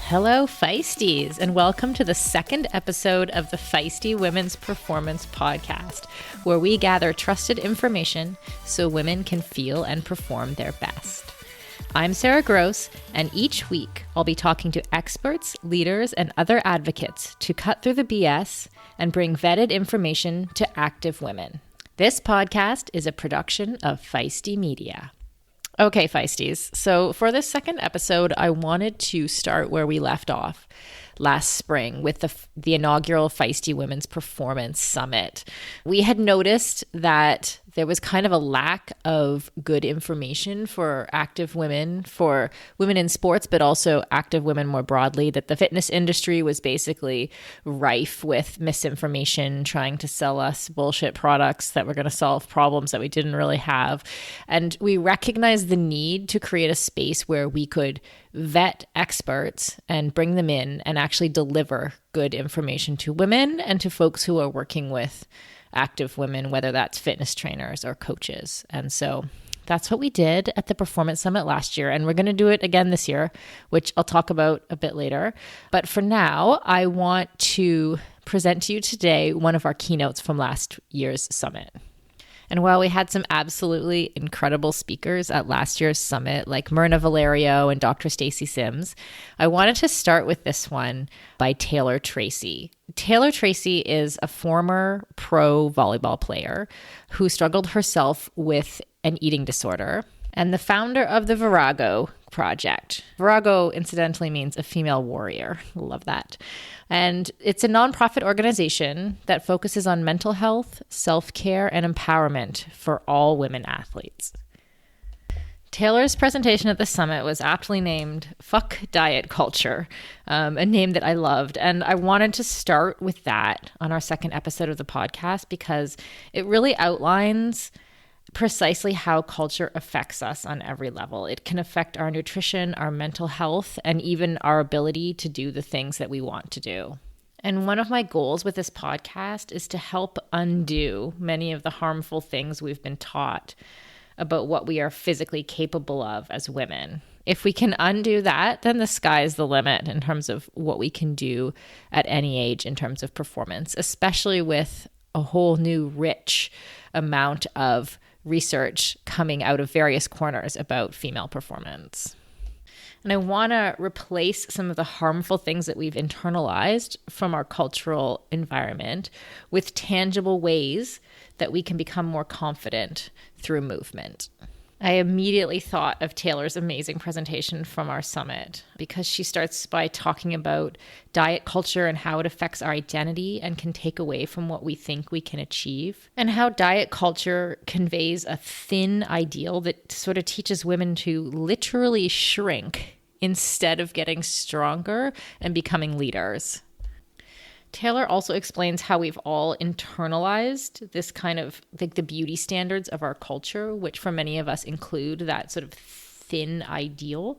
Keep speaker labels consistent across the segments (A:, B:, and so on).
A: Hello, Feisties, and welcome to the second episode of the Feisty Women's Performance Podcast, where we gather trusted information so women can feel and perform their best. I'm Sarah Gross, and each week I'll be talking to experts, leaders, and other advocates to cut through the BS and bring vetted information to active women. This podcast is a production of Feisty Media. Okay, Feisties. So for this second episode, I wanted to start where we left off last spring with the inaugural Feisty Women's Performance Summit. We had noticed that there was kind of a lack of good information for active women, for women in sports, but also active women more broadly, that the fitness industry was basically rife with misinformation, trying to sell us bullshit products that were going to solve problems that we didn't really have. And we recognized the need to create a space where we could vet experts and bring them in and actually deliver good information to women and to folks who are working with active women, whether that's fitness trainers or coaches. And so that's what we did at the Performance Summit last year. And we're going to do it again this year, which I'll talk about a bit later. But for now, I want to present to you today one of our keynotes from last year's summit. And while we had some absolutely incredible speakers at last year's summit, like Myrna Valerio and Dr. Stacy Sims, I wanted to start with this one by Taylor Treacy. Taylor Treacy is a former pro volleyball player who struggled herself with an eating disorder and the founder of the Virago Project. Virago, incidentally, means a female warrior. Love that. And it's a nonprofit organization that focuses on mental health, self-care, and empowerment for all women athletes. Taylor's presentation at the summit was aptly named Fuck Diet Culture, a name that I loved. And I wanted to start with that on our second episode of the podcast because it really outlines precisely how culture affects us on every level. It can affect our nutrition, our mental health, and even our ability to do the things that we want to do. And one of my goals with this podcast is to help undo many of the harmful things we've been taught about what we are physically capable of as women. If we can undo that, then the sky's the limit in terms of what we can do at any age in terms of performance, especially with a whole new rich amount of research coming out of various corners about female performance. And I want to replace some of the harmful things that we've internalized from our cultural environment with tangible ways that we can become more confident through movement. I immediately thought of Taylor's amazing presentation from our summit because she starts by talking about diet culture and how it affects our identity and can take away from what we think we can achieve, and how diet culture conveys a thin ideal that sort of teaches women to literally shrink instead of getting stronger and becoming leaders. Taylor also explains how we've all internalized this kind of like the beauty standards of our culture, which for many of us include that sort of thin ideal,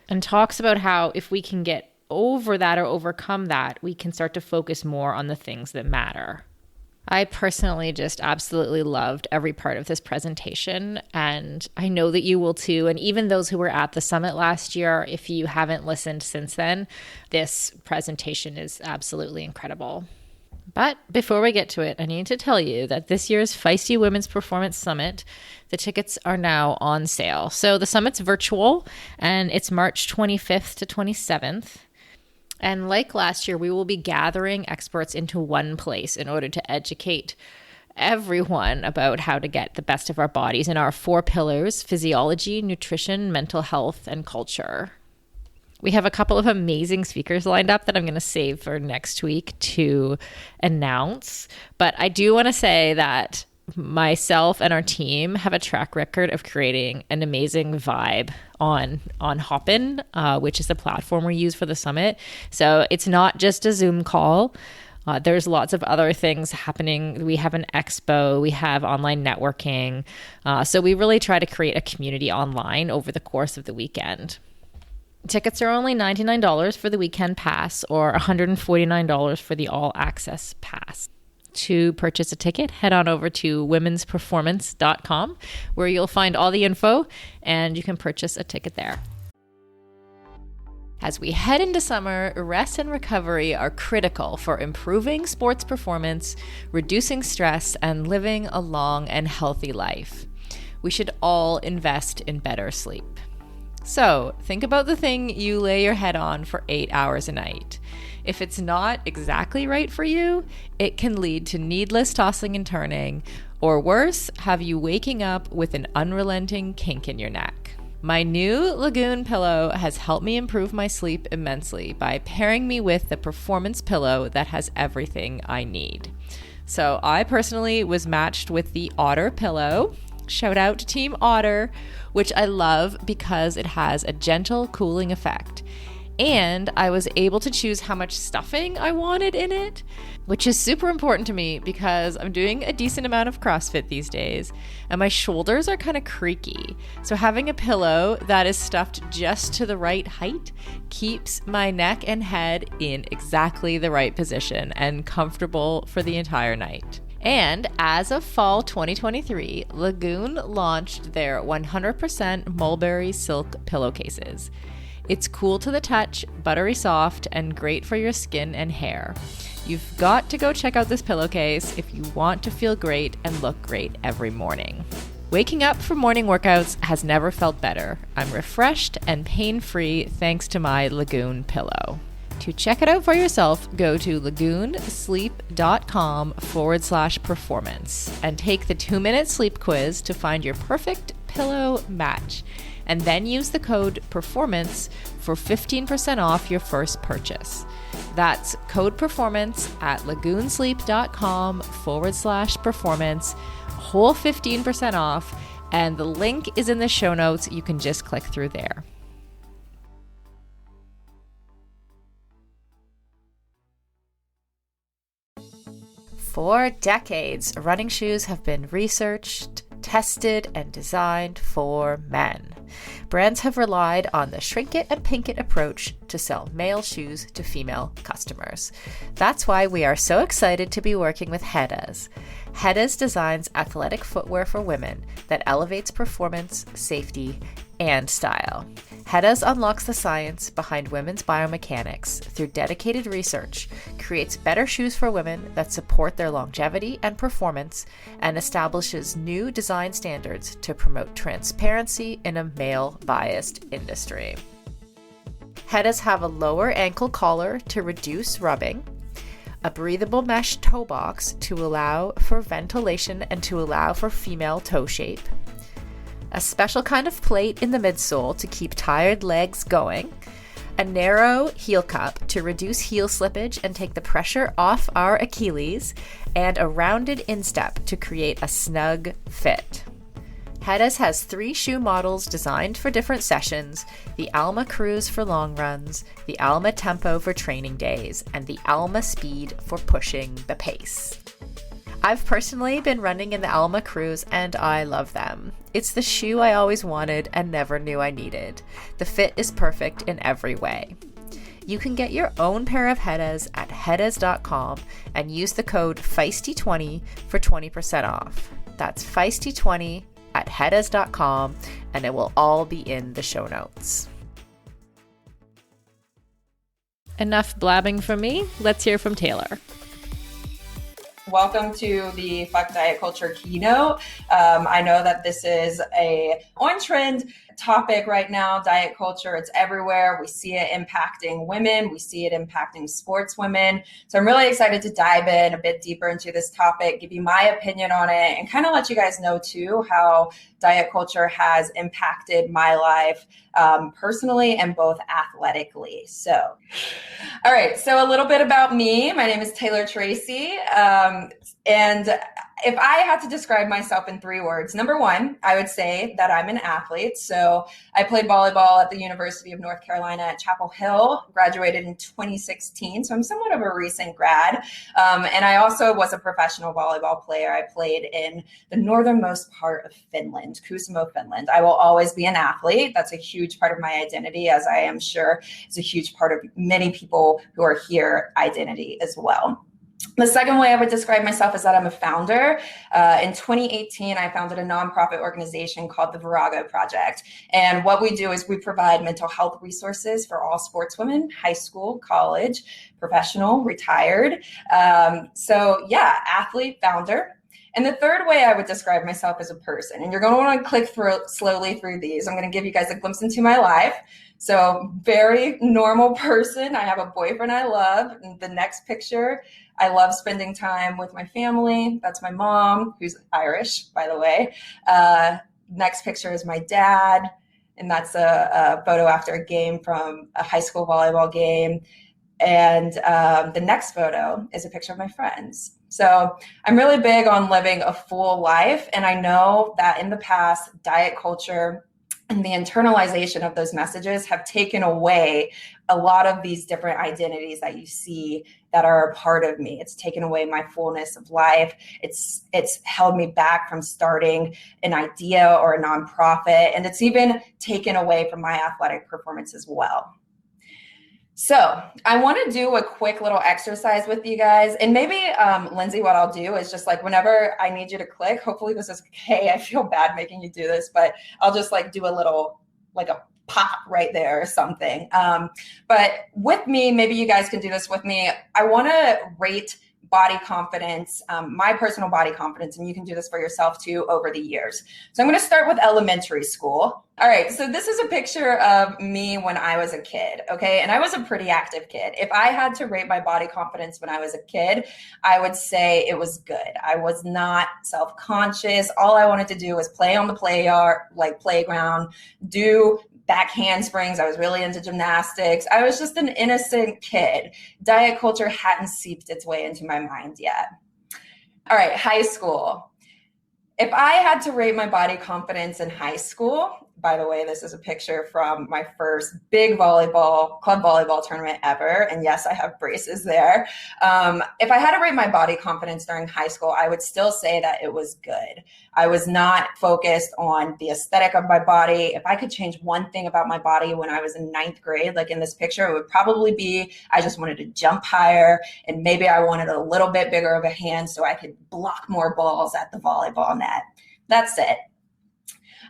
A: and talks about how if we can get over that or overcome that, we can start to focus more on the things that matter. I personally just absolutely loved every part of this presentation, and I know that you will too. And even those who were at the summit last year, if you haven't listened since then, this presentation is absolutely incredible. But before we get to it, I need to tell you that this year's Feisty Women's Performance Summit, the tickets are now on sale. So the summit's virtual, and it's March 25th to 27th. And like last year, we will be gathering experts into one place in order to educate everyone about how to get the best of our bodies in our 4 pillars: physiology, nutrition, mental health, and culture. We have a couple of amazing speakers lined up that I'm going to save for next week to announce. But I do want to say that myself and our team have a track record of creating an amazing vibe on Hopin, which is the platform we use for the summit. So it's not just a Zoom call. There's lots of other things happening. We have an expo, we have online networking. So we really try to create a community online over the course of the weekend. Tickets are only $99 for the weekend pass or $149 for the all access pass. To purchase a ticket, head on over to womensperformance.com where you'll find all the info and you can purchase a ticket there. As we head into summer, rest and recovery are critical for improving sports performance, reducing stress, and living a long and healthy life. We should all invest in better sleep. So, think about the thing you lay your head on for 8 hours a night. If it's not exactly right for you, it can lead to needless tossing and turning, or worse, have you waking up with an unrelenting kink in your neck. My new Lagoon pillow has helped me improve my sleep immensely by pairing me with the performance pillow that has everything I need. So I personally was matched with the Otter pillow. Shout out to Team Otter, which I love because it has a gentle cooling effect. And I was able to choose how much stuffing I wanted in it, which is super important to me because I'm doing a decent amount of CrossFit these days and my shoulders are kind of creaky. So having a pillow that is stuffed just to the right height keeps my neck and head in exactly the right position and comfortable for the entire night. And as of fall 2023, Lagoon launched their 100% mulberry silk pillowcases. It's cool to the touch, buttery soft, and great for your skin and hair. You've got to go check out this pillowcase if you want to feel great and look great every morning. Waking up for morning workouts has never felt better. I'm refreshed and pain-free thanks to my Lagoon pillow. To check it out for yourself, go to lagoonsleep.com/performance and take the 2-minute sleep quiz to find your perfect pillow match. And then use the code PERFORMANCE for 15% off your first purchase. That's code PERFORMANCE at lagoonsleep.com/performance, whole 15% off, and the link is in the show notes. You can just click through there. For decades, running shoes have been researched, tested, and designed for men. Brands have relied on the shrink it and pink it approach to sell male shoes to female customers. That's why we are so excited to be working with Hedas. Hedas designs athletic footwear for women that elevates performance, safety, and style. Hedas unlocks the science behind women's biomechanics through dedicated research, creates better shoes for women that support their longevity and performance, and establishes new design standards to promote transparency in a male-biased industry. Hedas have a lower ankle collar to reduce rubbing, a breathable mesh toe box to allow for ventilation and to allow for female toe shape, a special kind of plate in the midsole to keep tired legs going, a narrow heel cup to reduce heel slippage and take the pressure off our Achilles, and a rounded instep to create a snug fit. Hedas has 3 shoe models designed for different sessions: the Alma Cruise for long runs, the Alma Tempo for training days, and the Alma Speed for pushing the pace. I've personally been running in the Alma Cruise and I love them. It's the shoe I always wanted and never knew I needed. The fit is perfect in every way. You can get your own pair of Hedas at hedas.com and use the code Feisty20 for 20% off. That's Feisty20 at hedas.com, and it will all be in the show notes. Enough blabbing from me. Let's hear from Taylor.
B: Welcome to the Fuck Diet Culture keynote. I know that this is a on-trend topic right now, diet culture. It's everywhere. We see it impacting women. We see it impacting sports women. So I'm really excited to dive in a bit deeper into this topic, give you my opinion on it, and kind of let you guys know too how diet culture has impacted my life personally and both athletically. So, all right. So a little bit about me. My name is Taylor Treacy. And if I had to describe myself in 3 words, number 1, I would say that I'm an athlete. So I played volleyball at the University of North Carolina at Chapel Hill, graduated in 2016. So I'm somewhat of a recent grad. And I also was a professional volleyball player. I played in the northernmost part of Finland, Kuusamo, Finland. I will always be an athlete. That's a huge part of my identity, as I am sure is a huge part of many people who are here identity as well. The second way I would describe myself is that I'm a founder. In 2018, I founded a nonprofit organization called the Virago Project. And what we do is we provide mental health resources for all sportswomen, high school, college, professional, retired. Athlete, founder. And the third way I would describe myself as a person, and you're going to want to click slowly through these. I'm going to give you guys a glimpse into my life. So very normal person. I have a boyfriend I love. And the next picture, I love spending time with my family. That's my mom, who's Irish, by the way. Next picture is my dad. And that's a photo after a game from a high school volleyball game. And the next photo is a picture of my friends. So I'm really big on living a full life. And I know that in the past, diet culture and the internalization of those messages have taken away a lot of these different identities that you see that are a part of me. It's taken away my fullness of life. It's held me back from starting an idea or a nonprofit. And it's even taken away from my athletic performance as well. So I want to do a quick little exercise with you guys. And maybe, Lindsay, what I'll do is just like whenever I need you to click, hopefully this is okay. I feel bad making you do this, but I'll just like do a little, like a pop right there or something. But with me, maybe you guys can do this with me. I want to rate body confidence, my personal body confidence, and you can do this for yourself too over the years. So I'm going to start with elementary school. All right, so this is a picture of me when I was a kid, okay? And I was a pretty active kid. If I had to rate my body confidence when I was a kid, I would say it was good. I was not self-conscious. All I wanted to do was play on the playground, do back handsprings. I was really into gymnastics. I was just an innocent kid. Diet culture hadn't seeped its way into my mind yet. All right, high school. If I had to rate my body confidence in high school, by the way, this is a picture from my first big club volleyball tournament ever. And yes, I have braces there. If I had to rate my body confidence during high school, I would still say that it was good. I was not focused on the aesthetic of my body. If I could change one thing about my body when I was in 9th grade, like in this picture, it would probably be I just wanted to jump higher, and maybe I wanted a little bit bigger of a hand so I could block more balls at the volleyball net. That's it.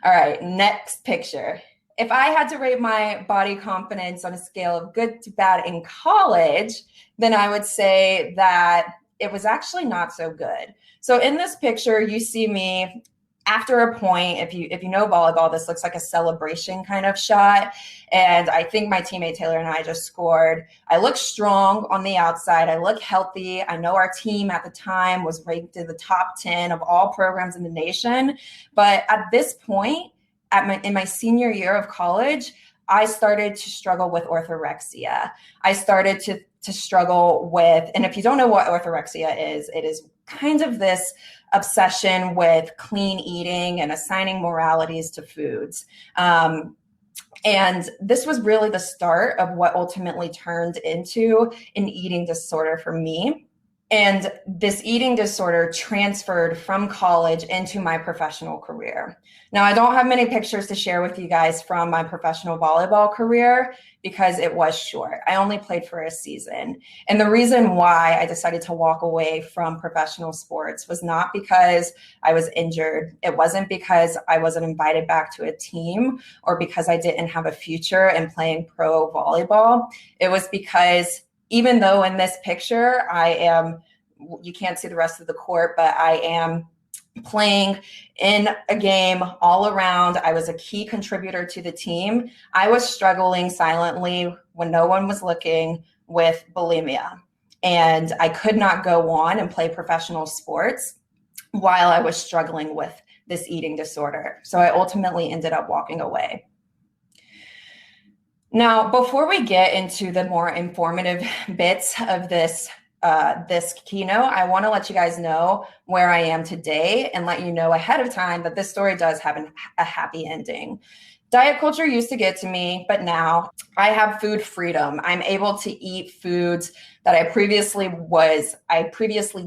B: All right, next picture. If I had to rate my body confidence on a scale of good to bad in college, then I would say that it was actually not so good. So in this picture, you see me after a point. If you know volleyball, this looks like a celebration kind of shot. And I think my teammate Taylor and I just scored. I look strong on the outside. I look healthy. I know our team at the time was ranked in the top 10 of all programs in the nation. But at this point, in my senior year of college, I started to struggle with orthorexia. I started to struggle with, and if you don't know what orthorexia is, it is kind of this obsession with clean eating and assigning moralities to foods. And this was really the start of what ultimately turned into an eating disorder for me. And this eating disorder transferred from college into my professional career. Now, I don't have many pictures to share with you guys from my professional volleyball career because it was short. I only played for a season. And the reason why I decided to walk away from professional sports was not because I was injured. It wasn't because I wasn't invited back to a team or because I didn't have a future in playing pro volleyball. It was because even though in this picture, you can't see the rest of the court, but I am playing in a game all around. I was a key contributor to the team. I was struggling silently when no one was looking with bulimia. And I could not go on and play professional sports while I was struggling with this eating disorder. So I ultimately ended up walking away. Now, before we get into the more informative bits of this keynote, I want to let you guys know where I am today and let you know ahead of time that this story does have a happy ending. Diet culture used to get to me, but now I have food freedom. I'm able to eat foods that I previously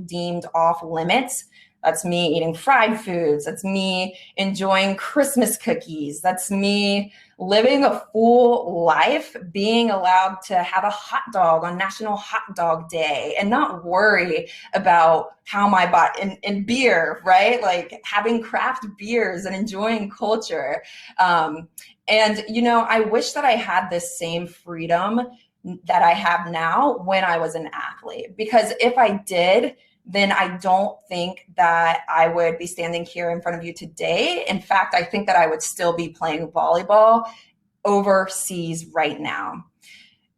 B: deemed off limits. That's me eating fried foods. That's me enjoying Christmas cookies. That's me living a full life, being allowed to have a hot dog on National Hot Dog Day and not worry about how my body, and beer, right? Like having craft beers and enjoying culture. And, I wish that I had this same freedom that I have now when I was an athlete, because if I did, then I don't think that I would be standing here in front of you today. In fact, I think that I would still be playing volleyball overseas right now.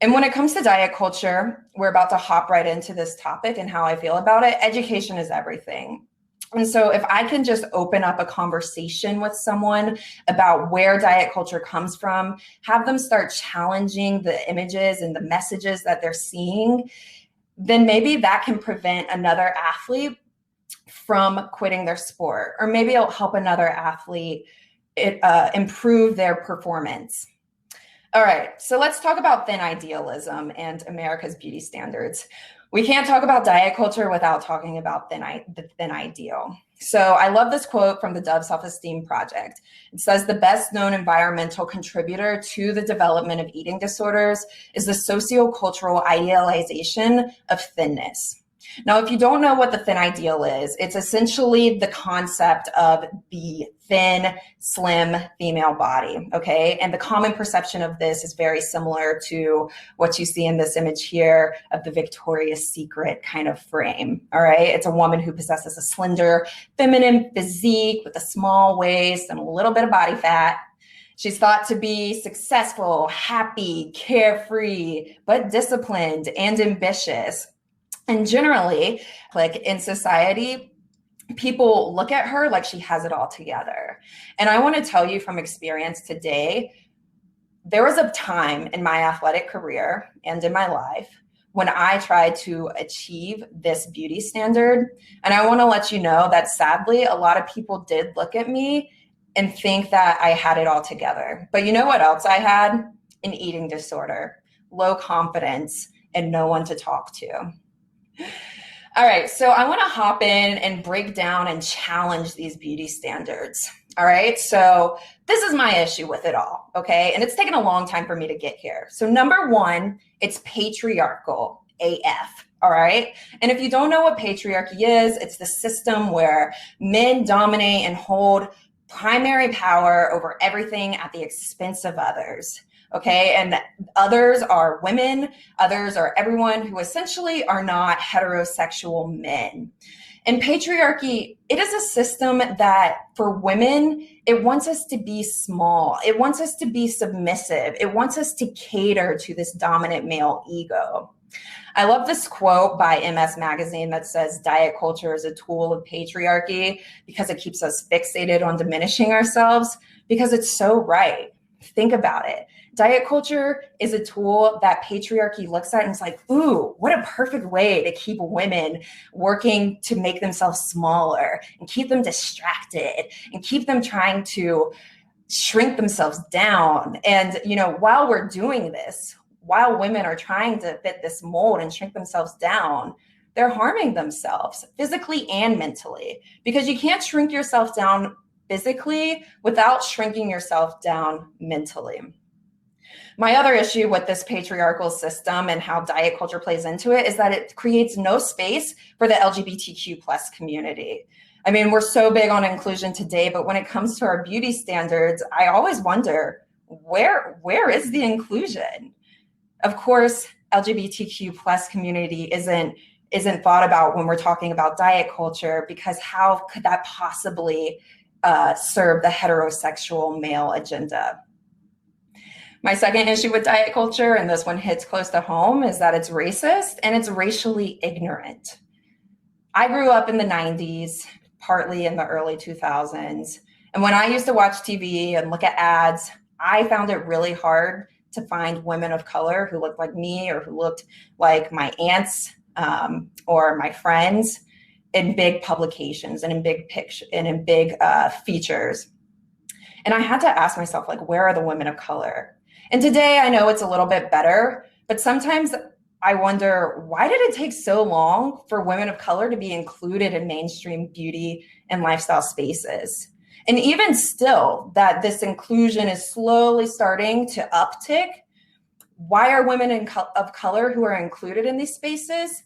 B: And when it comes to diet culture, we're about to hop right into this topic and how I feel about it. Education is everything. And so if I can just open up a conversation with someone about where diet culture comes from, have them start challenging the images and the messages that they're seeing, then maybe that can prevent another athlete from quitting their sport, or maybe it'll help another athlete improve their performance. All right, so let's talk about thin idealism and America's beauty standards. We can't talk about diet culture without talking about the thin ideal. So I love this quote from the Dove Self-Esteem Project. It says, the best known environmental contributor to the development of eating disorders is the sociocultural idealization of thinness. Now, if you don't know what the thin ideal is, it's essentially the concept of the thin, slim female body, okay? And the common perception of this is very similar to what you see in this image here of the Victoria's Secret kind of frame, all right? It's a woman who possesses a slender, feminine physique with a small waist and a little bit of body fat. She's thought to be successful, happy, carefree, but disciplined and ambitious. And generally, like in society, people look at her like she has it all together. And I want to tell you from experience today, there was a time in my athletic career and in my life when I tried to achieve this beauty standard. And I want to let you know that sadly, a lot of people did look at me and think that I had it all together. But you know what else I had? An eating disorder, low confidence, and no one to talk to. All right, so I want to hop in and break down and challenge these beauty standards. All right, so this is my issue with it all, okay? And it's taken a long time for me to get here. So number one, it's patriarchal AF, all right? And if you don't know what patriarchy is, it's the system where men dominate and hold primary power over everything at the expense of others. Okay, and others are women, others are everyone who essentially are not heterosexual men. And patriarchy, it is a system that for women, it wants us to be small. It wants us to be submissive. It wants us to cater to this dominant male ego. I love this quote by MS Magazine that says diet culture is a tool of patriarchy because it keeps us fixated on diminishing ourselves, because it's so right. Think about it. Diet culture is a tool that patriarchy looks at and is like, ooh, what a perfect way to keep women working to make themselves smaller and keep them distracted and keep them trying to shrink themselves down. And, while we're doing this, while women are trying to fit this mold and shrink themselves down, they're harming themselves physically and mentally, because you can't shrink yourself down physically without shrinking yourself down mentally. My other issue with this patriarchal system and how diet culture plays into it is that it creates no space for the LGBTQ plus community. I mean, we're so big on inclusion today, but when it comes to our beauty standards, I always wonder, where is the inclusion? Of course, LGBTQ plus community isn't thought about when we're talking about diet culture, because how could that possibly serve the heterosexual male agenda? My second issue with diet culture, and this one hits close to home, is that it's racist and it's racially ignorant. I grew up in the 90s, partly in the early 2000s. And when I used to watch TV and look at ads, I found it really hard to find women of color who looked like me or who looked like my aunts or my friends in big publications and in big picture and in big features. And I had to ask myself, like, where are the women of color? And today I know it's a little bit better, but sometimes I wonder, why did it take so long for women of color to be included in mainstream beauty and lifestyle spaces? And even still, that this inclusion is slowly starting to uptick. Why are women of color who are included in these spaces,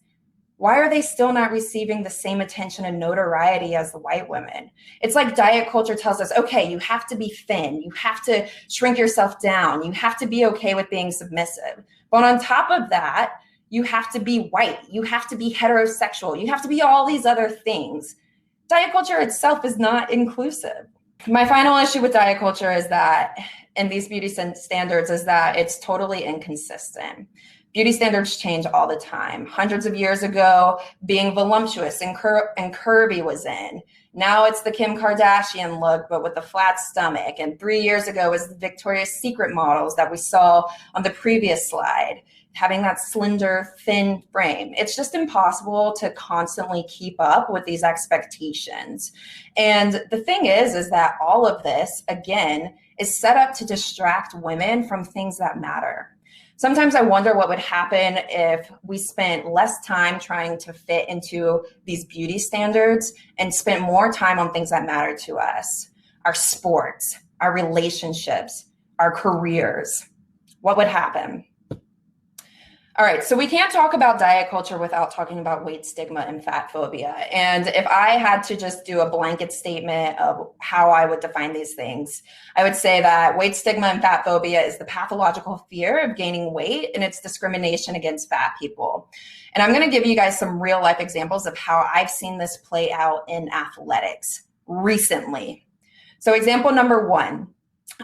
B: why are they still not receiving the same attention and notoriety as the white women? It's like diet culture tells us, okay, you have to be thin, you have to shrink yourself down, you have to be okay with being submissive. But on top of that, you have to be white, you have to be heterosexual, you have to be all these other things. Diet culture itself is not inclusive. My final issue with diet culture is that, and these beauty standards, is that it's totally inconsistent. Beauty standards change all the time. Hundreds of years ago, being voluptuous and curvy was in. Now it's the Kim Kardashian look, but with a flat stomach. And 3 years ago was the Victoria's Secret models that we saw on the previous slide, having that slender, thin frame. It's just impossible to constantly keep up with these expectations. And the thing is that all of this, again, is set up to distract women from things that matter. Sometimes I wonder what would happen if we spent less time trying to fit into these beauty standards and spent more time on things that matter to us, our sports, our relationships, our careers. What would happen? All right, so we can't talk about diet culture without talking about weight stigma and fat phobia. And if I had to just do a blanket statement of how I would define these things, I would say that weight stigma and fat phobia is the pathological fear of gaining weight and its discrimination against fat people. And I'm going to give you guys some real life examples of how I've seen this play out in athletics recently. So example number one,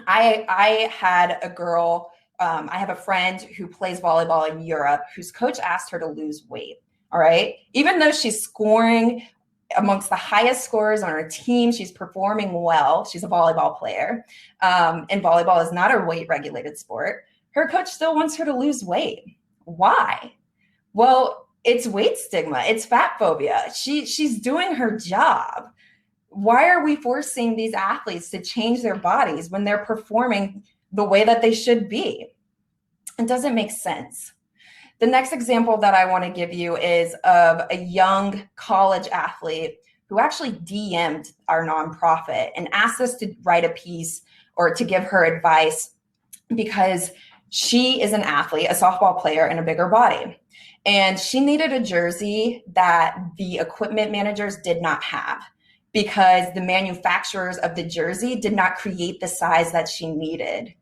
B: I had a girl, I have a friend who plays volleyball in Europe whose coach asked her to lose weight. All right. Even though she's scoring amongst the highest scorers on her team, she's performing well. She's a volleyball player. And volleyball is not a weight regulated sport. Her coach still wants her to lose weight. Why? Well, it's weight stigma. It's fat phobia. She's doing her job. Why are we forcing these athletes to change their bodies when they're performing the way that they should be? It doesn't make sense. The next example that I want to give you is of a young college athlete who actually DM'd our nonprofit and asked us to write a piece or to give her advice because she is an athlete, a softball player in a bigger body. And she needed a jersey that the equipment managers did not have, because the manufacturers of the jersey did not create the size that she needed.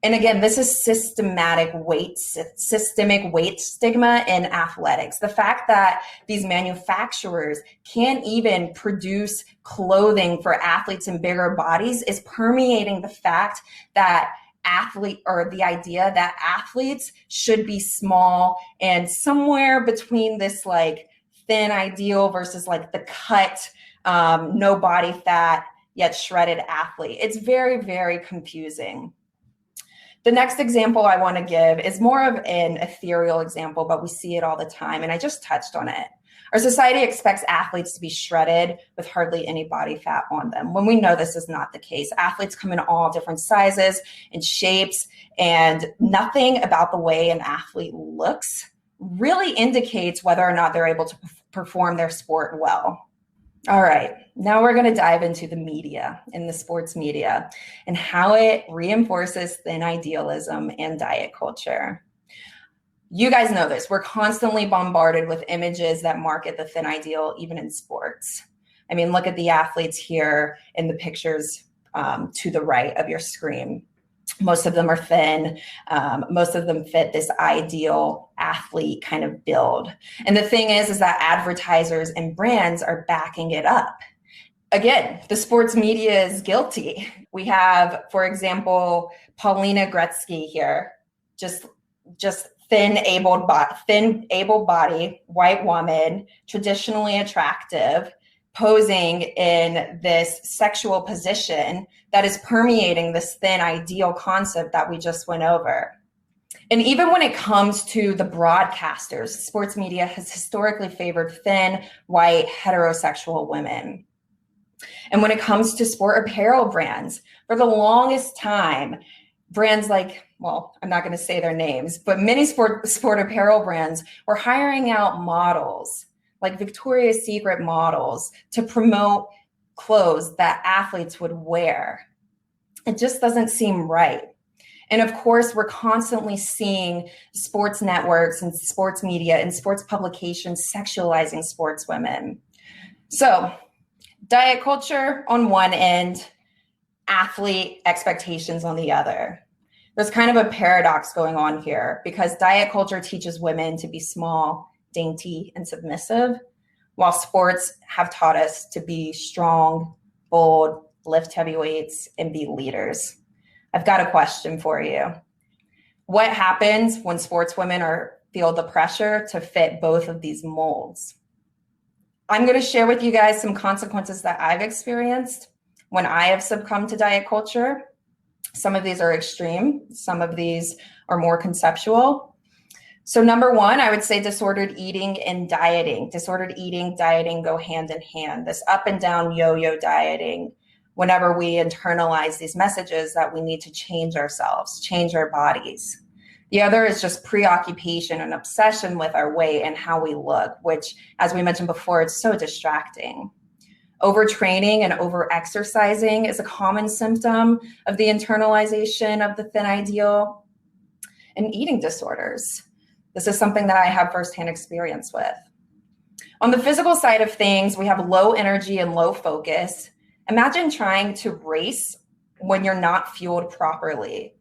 B: And again, this is systemic weight stigma in athletics. The fact that these manufacturers can't even produce clothing for athletes in bigger bodies is permeating the fact that the idea that athletes should be small and somewhere between this like thin ideal versus like the cut, no body fat, yet shredded athlete. It's very, very confusing. The next example I want to give is more of an ethereal example, but we see it all the time, and I just touched on it. Our society expects athletes to be shredded with hardly any body fat on them, when we know this is not the case. Athletes come in all different sizes and shapes, and nothing about the way an athlete looks really indicates whether or not they're able to perform their sport well. All right, now we're going to dive into the media, in the sports media, and how it reinforces thin idealism and diet culture. You guys know this. We're constantly bombarded with images that market the thin ideal, even in sports. I mean, look at the athletes here in the pictures to the right of your screen. Most of them are thin. Most of them fit this ideal athlete kind of build. And the thing is that advertisers and brands are backing it up. Again, the sports media is guilty. We have, for example, Paulina Gretzky here, just thin, able body, white woman, traditionally attractive, posing in this sexual position that is permeating this thin ideal concept that we just went over. And even when it comes to the broadcasters, sports media has historically favored thin, white, heterosexual women. And when it comes to sport apparel brands, for the longest time, brands like well, I'm not going to say their names, but many sport apparel brands were hiring out models, like Victoria's Secret models, to promote clothes that athletes would wear. It just doesn't seem right. And of course, we're constantly seeing sports networks and sports media and sports publications sexualizing sports women. So diet culture on one end, athlete expectations on the other. There's kind of a paradox going on here because diet culture teaches women to be small, dainty, and submissive, while sports have taught us to be strong, bold, lift heavy weights, and be leaders. I've got a question for you. What happens when sportswomen feel the pressure to fit both of these molds? I'm going to share with you guys some consequences that I've experienced when I have succumbed to diet culture. Some of these are extreme. Some of these are more conceptual. So number one, I would say disordered eating and dieting. Disordered eating, dieting go hand in hand. This up and down yo-yo dieting, whenever we internalize these messages that we need to change ourselves, change our bodies. The other is just preoccupation and obsession with our weight and how we look, which, as we mentioned before, it's so distracting. Overtraining and over-exercising is a common symptom of the internalization of the thin ideal. And eating disorders. This is something that I have firsthand experience with. On the physical side of things, we have low energy and low focus. Imagine trying to race when you're not fueled properly.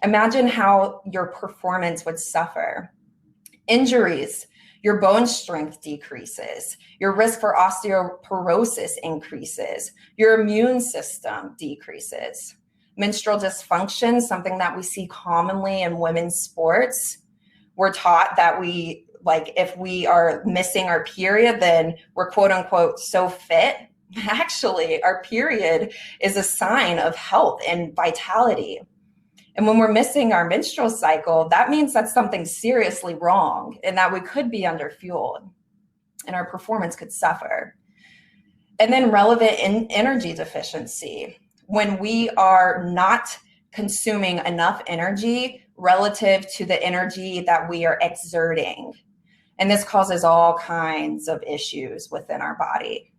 B: Imagine how your performance would suffer. Injuries, your bone strength decreases. Your risk for osteoporosis increases. Your immune system decreases. Menstrual dysfunction, something that we see commonly in women's sports. We're taught that if we are missing our period, then we're quote unquote so fit. Actually, our period is a sign of health and vitality. And when we're missing our menstrual cycle, that means that something's seriously wrong and that we could be underfueled and our performance could suffer. And then relevant energy deficiency. When we are not consuming enough energy relative to the energy that we are exerting. And this causes all kinds of issues within our body.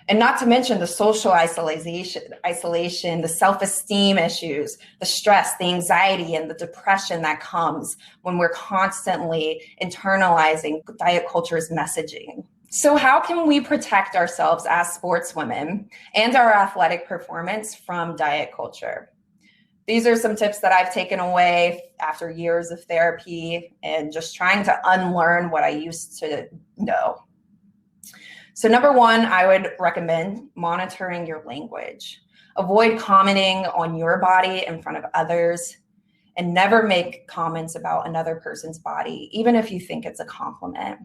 B: And not to mention the social isolation, the self-esteem issues, the stress, the anxiety, and the depression that comes when we're constantly internalizing diet culture's messaging. So how can we protect ourselves as sportswomen and our athletic performance from diet culture? These are some tips that I've taken away after years of therapy and just trying to unlearn what I used to know. So number one, I would recommend monitoring your language. Avoid commenting on your body in front of others and never make comments about another person's body, even if you think it's a compliment.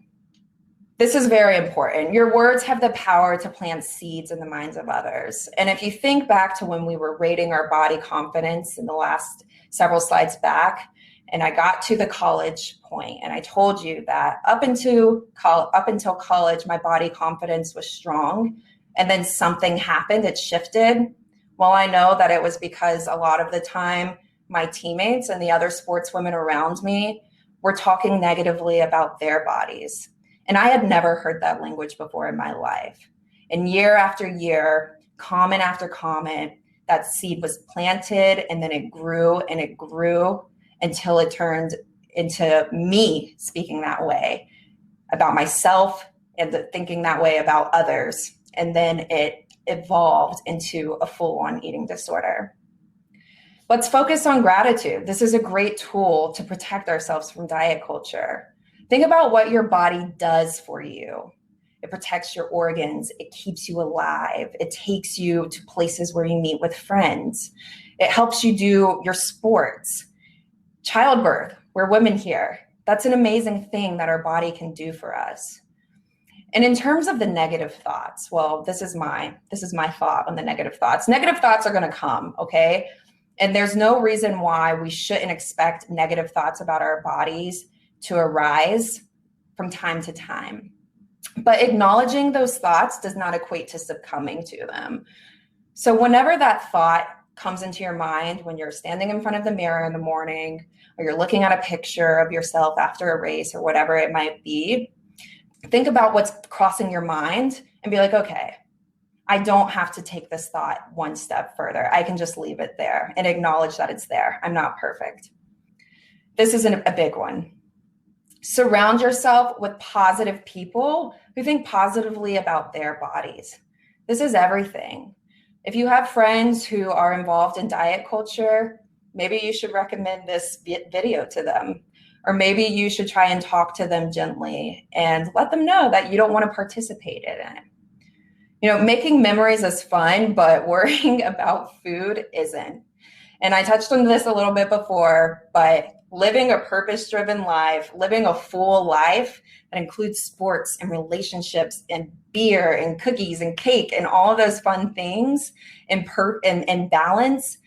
B: This is very important. Your words have the power to plant seeds in the minds of others. And if you think back to when we were rating our body confidence in the last several slides back, and I got to the college point, and I told you that up until college, my body confidence was strong, and then something happened, it shifted. Well, I know that it was because a lot of the time, my teammates and the other sportswomen around me were talking negatively about their bodies. And I had never heard that language before in my life. And year after year, comment after comment, that seed was planted, and then it grew and it grew until it turned into me speaking that way about myself and thinking that way about others. And then it evolved into a full-on eating disorder. Let's focus on gratitude. This is a great tool to protect ourselves from diet culture. Think about what your body does for you. It protects your organs. It keeps you alive. It takes you to places where you meet with friends. It helps you do your sports. Childbirth, we're women here. That's an amazing thing that our body can do for us. And in terms of the negative thoughts, well, this is my thought on the negative thoughts. Negative thoughts are going to come, okay? And there's no reason why we shouldn't expect negative thoughts about our bodies to arise from time to time. But acknowledging those thoughts does not equate to succumbing to them. So whenever that thought comes into your mind when you're standing in front of the mirror in the morning, or you're looking at a picture of yourself after a race or whatever it might be, think about what's crossing your mind and be like, okay, I don't have to take this thought one step further. I can just leave it there and acknowledge that it's there. I'm not perfect. This is a big one. Surround yourself with positive people who think positively about their bodies. This is everything. If you have friends who are involved in diet culture, maybe you should recommend this video to them. Or maybe you should try and talk to them gently and let them know that you don't want to participate in it. Making memories is fun, but worrying about food isn't. And I touched on this a little bit before, but living a purpose-driven life, living a full life that includes sports and relationships and beer and cookies and cake and all of those fun things and balance,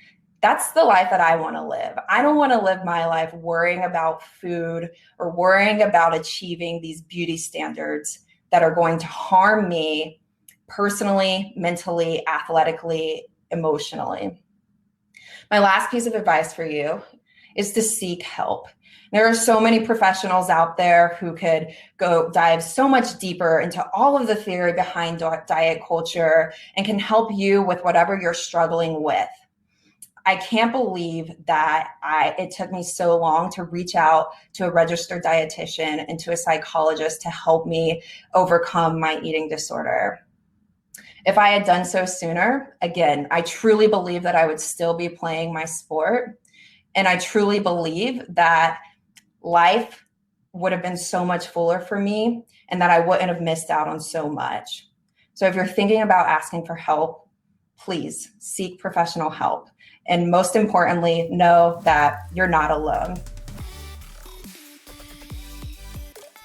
B: that's the life that I want to live. I don't want to live my life worrying about food or worrying about achieving these beauty standards that are going to harm me personally, mentally, athletically, emotionally. My last piece of advice for you is to seek help. There are so many professionals out there who could go dive so much deeper into all of the theory behind diet culture and can help you with whatever you're struggling with. I can't believe that it took me so long to reach out to a registered dietitian and to a psychologist to help me overcome my eating disorder. If I had done so sooner, again, I truly believe that I would still be playing my sport. And I truly believe that life would have been so much fuller for me and that I wouldn't have missed out on so much. So if you're thinking about asking for help, please seek professional help. And most importantly, know that you're not alone.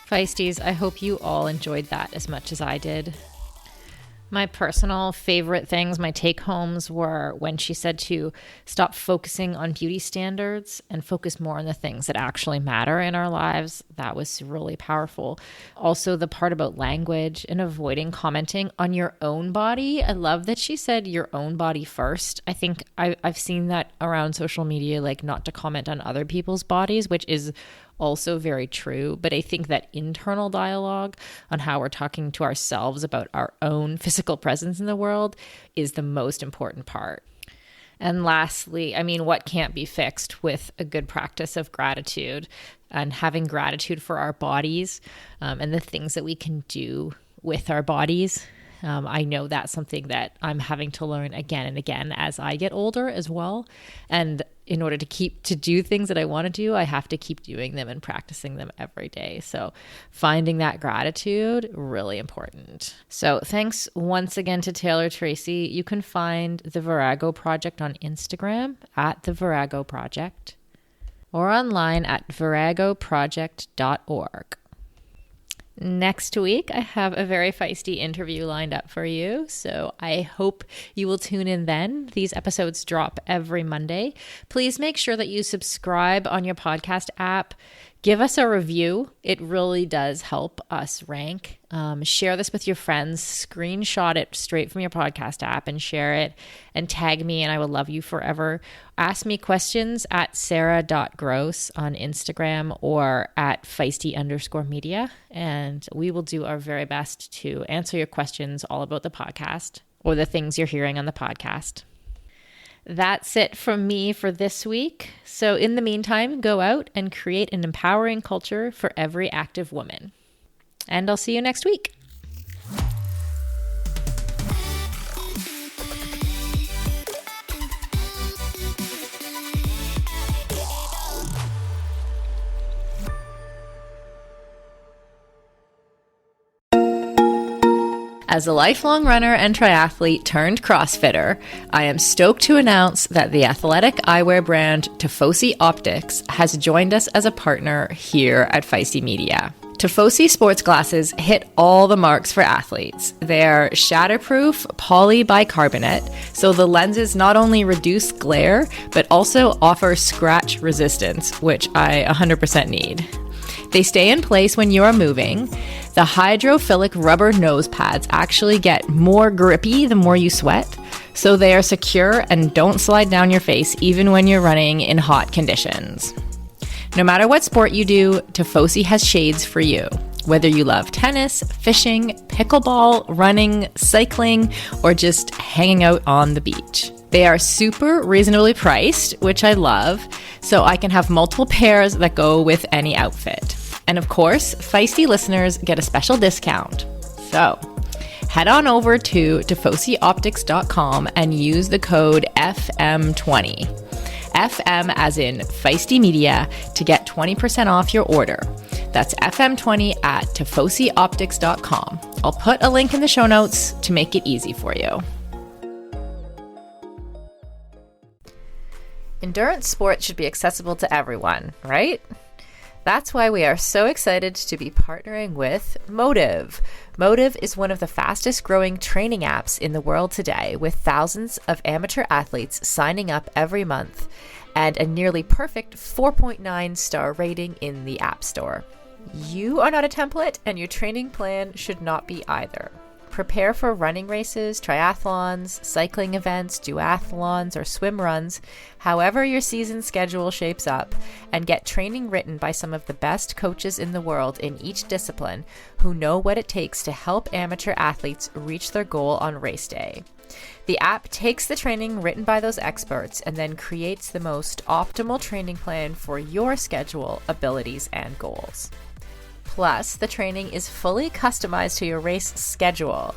A: Feisties, I hope you all enjoyed that as much as I did. My personal favorite things, my take-homes, were when she said to stop focusing on beauty standards and focus more on the things that actually matter in our lives. That was really powerful. Also, the part about language and avoiding commenting on your own body. I love that she said your own body first. I think I've seen that around social media, like not to comment on other people's bodies, which is also very true. But I think that internal dialogue on how we're talking to ourselves about our own physical presence in the world is the most important part. And lastly, what can't be fixed with a good practice of gratitude and having gratitude for our bodies and the things that we can do with our bodies. I know that's something that I'm having to learn again and again as I get older as well. And in order to do things that I want to do, I have to keep doing them and practicing them every day. So finding that gratitude, really important. So thanks once again to Taylor Treacy. You can find the Virago Project on Instagram at the Virago Project or online at viragoproject.org. Next week, I have a very feisty interview lined up for you, so I hope you will tune in then. These episodes drop every Monday. Please make sure that you subscribe on your podcast app. Give us a review. It really does help us rank. Share this with your friends. Screenshot it straight from your podcast app and share it and tag me, and I will love you forever. Ask me questions at sarah.gross on Instagram or at feisty_media, and we will do our very best to answer your questions all about the podcast or the things you're hearing on the podcast. That's it from me for this week. So in the meantime, go out and create an empowering culture for every active woman. And I'll see you next week. As a lifelong runner and triathlete turned CrossFitter, I am stoked to announce that the athletic eyewear brand Tifosi Optics has joined us as a partner here at Feisty Media. Tifosi sports glasses hit all the marks for athletes. They're shatterproof polybicarbonate, so the lenses not only reduce glare, but also offer scratch resistance, which I 100% need. They stay in place when you are moving. The hydrophilic rubber nose pads actually get more grippy the more you sweat, so they are secure and don't slide down your face even when you're running in hot conditions. No matter what sport you do, Tifosi has shades for you. Whether you love tennis, fishing, pickleball, running, cycling, or just hanging out on the beach. They are super reasonably priced, which I love, so I can have multiple pairs that go with any outfit. And of course, Feisty listeners get a special discount. So head on over to tifosioptics.com and use the code FM20. FM as in Feisty Media to get 20% off your order. That's FM20 at tifosioptics.com. I'll put a link in the show notes to make it easy for you. Endurance sports should be accessible to everyone, right? That's why we are so excited to be partnering with Motive. Motive is one of the fastest growing training apps in the world today, with thousands of amateur athletes signing up every month and a nearly perfect 4.9 star rating in the App Store. You are not a template, and your training plan should not be either. Prepare for running races, triathlons, cycling events, duathlons, or swim runs, however your season schedule shapes up, and get training written by some of the best coaches in the world in each discipline who know what it takes to help amateur athletes reach their goal on race day. The app takes the training written by those experts and then creates the most optimal training plan for your schedule, abilities, and goals. Plus, the training is fully customized to your race schedule,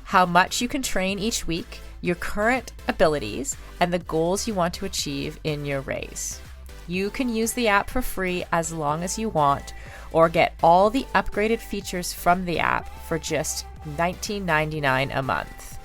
A: how much you can train each week, your current abilities, and the goals you want to achieve in your race. You can use the app for free as long as you want, or get all the upgraded features from the app for just $19.99 a month.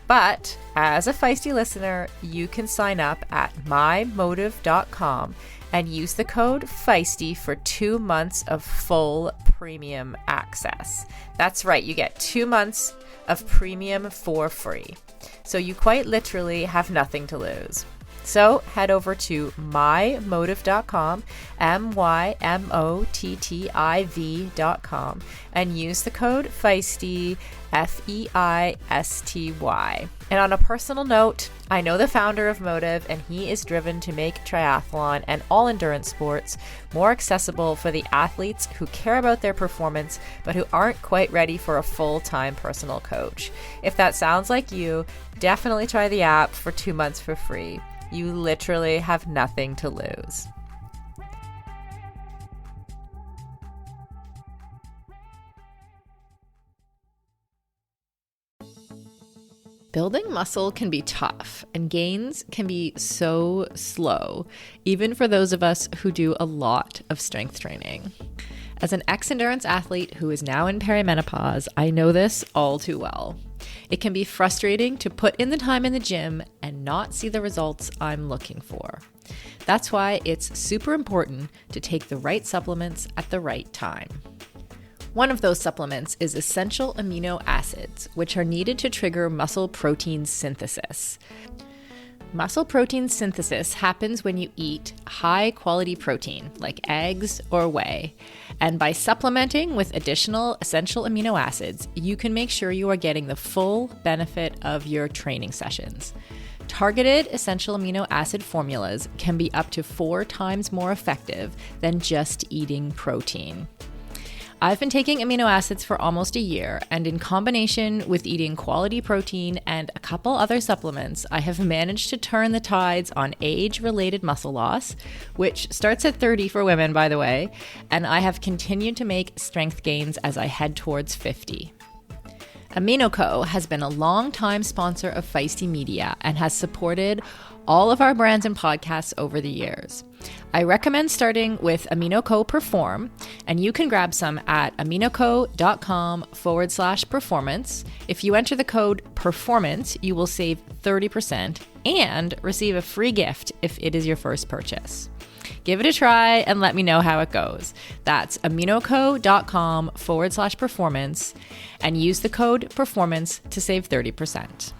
A: But as a Feisty listener, you can sign up at mymotive.com and use the code Feisty for 2 months of full premium access. That's right, you get 2 months of premium for free. So you quite literally have nothing to lose. So head over to mymotive.com, mymotiv.com, and use the code Feisty, Feisty. And on a personal note, I know the founder of Motive, and he is driven to make triathlon and all endurance sports more accessible for the athletes who care about their performance, but who aren't quite ready for a full-time personal coach. If that sounds like you, definitely try the app for 2 months for free. You literally have nothing to lose. Building muscle can be tough, and gains can be so slow, even for those of us who do a lot of strength training. As an ex-endurance athlete who is now in perimenopause, I know this all too well. It can be frustrating to put in the time in the gym and not see the results I'm looking for. That's why it's super important to take the right supplements at the right time. One of those supplements is essential amino acids, which are needed to trigger muscle protein synthesis. Muscle protein synthesis happens when you eat high-quality protein, like eggs or whey. And by supplementing with additional essential amino acids, you can make sure you are getting the full benefit of your training sessions. Targeted essential amino acid formulas can be up to 4 times more effective than just eating protein. I've been taking amino acids for almost a year, and in combination with eating quality protein and a couple other supplements, I have managed to turn the tides on age-related muscle loss, which starts at 30 for women, by the way, and I have continued to make strength gains as I head towards 50. AminoCo has been a long-time sponsor of Feisty Media and has supported all of our brands and podcasts over the years. I recommend starting with AminoCo Perform, and you can grab some at aminoco.com/performance. If you enter the code PERFORMANCE, you will save 30% and receive a free gift if it is your first purchase. Give it a try and let me know how it goes. That's aminoco.com/performance and use the code PERFORMANCE to save 30%.